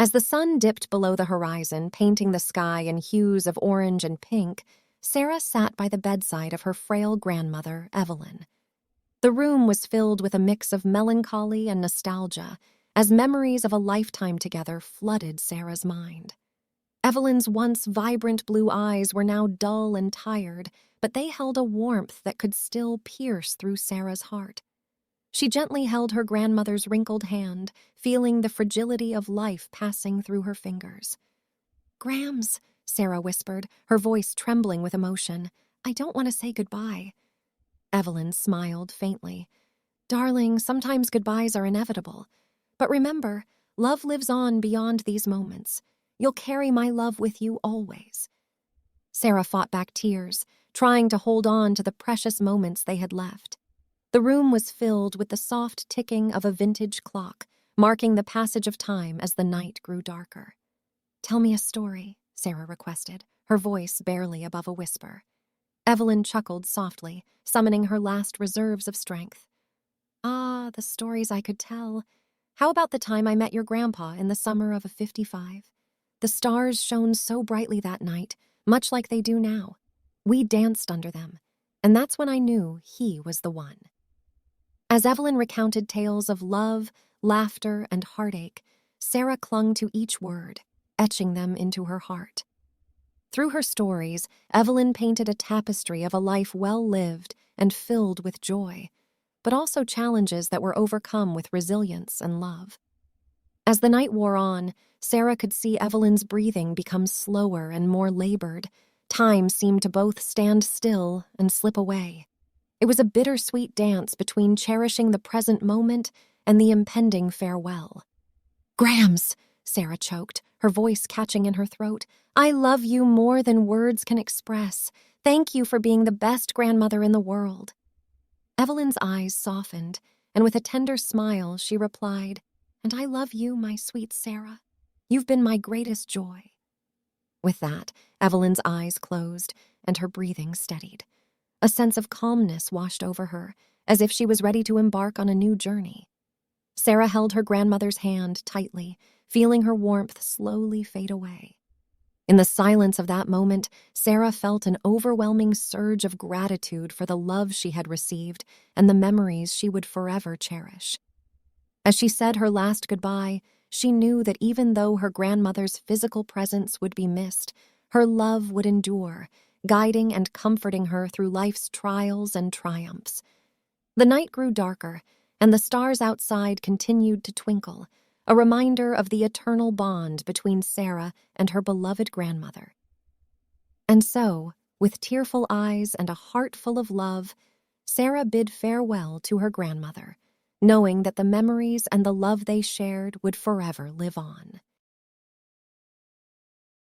As the sun dipped below the horizon, painting the sky in hues of orange and pink, Sarah sat by the bedside of her frail grandmother, Evelyn. The room was filled with a mix of melancholy and nostalgia, as memories of a lifetime together flooded Sarah's mind. Evelyn's once vibrant blue eyes were now dull and tired, but they held a warmth that could still pierce through Sarah's heart. She gently held her grandmother's wrinkled hand, feeling the fragility of life passing through her fingers. "Grams," Sarah whispered, her voice trembling with emotion, "I don't want to say goodbye." Evelyn smiled faintly. "Darling, sometimes goodbyes are inevitable. But remember, love lives on beyond these moments. You'll carry my love with you always." Sarah fought back tears, trying to hold on to the precious moments they had left. The room was filled with the soft ticking of a vintage clock, marking the passage of time as the night grew darker. "Tell me a story," Sarah requested, her voice barely above a whisper. Evelyn chuckled softly, summoning her last reserves of strength. "Ah, the stories I could tell. How about the time I met your grandpa in the summer of '55? The stars shone so brightly that night, much like they do now. We danced under them, and that's when I knew he was the one." As Evelyn recounted tales of love, laughter, and heartache, Sarah clung to each word, etching them into her heart. Through her stories, Evelyn painted a tapestry of a life well lived and filled with joy, but also challenges that were overcome with resilience and love. As the night wore on, Sarah could see Evelyn's breathing become slower and more labored. Time seemed to both stand still and slip away. It was a bittersweet dance between cherishing the present moment and the impending farewell. "Grams," Sarah choked, her voice catching in her throat. "I love you more than words can express. Thank you for being the best grandmother in the world." Evelyn's eyes softened, and with a tender smile, she replied, "And I love you, my sweet Sarah. You've been my greatest joy." With that, Evelyn's eyes closed, and her breathing steadied. A sense of calmness washed over her, as if she was ready to embark on a new journey. Sarah held her grandmother's hand tightly, feeling her warmth slowly fade away. In the silence of that moment, Sarah felt an overwhelming surge of gratitude for the love she had received and the memories she would forever cherish. As she said her last goodbye, she knew that even though her grandmother's physical presence would be missed, her love would endure, guiding and comforting her through life's trials and triumphs. The night grew darker, and the stars outside continued to twinkle, a reminder of the eternal bond between Sarah and her beloved grandmother. And so, with tearful eyes and a heart full of love, Sarah bid farewell to her grandmother, knowing that the memories and the love they shared would forever live on.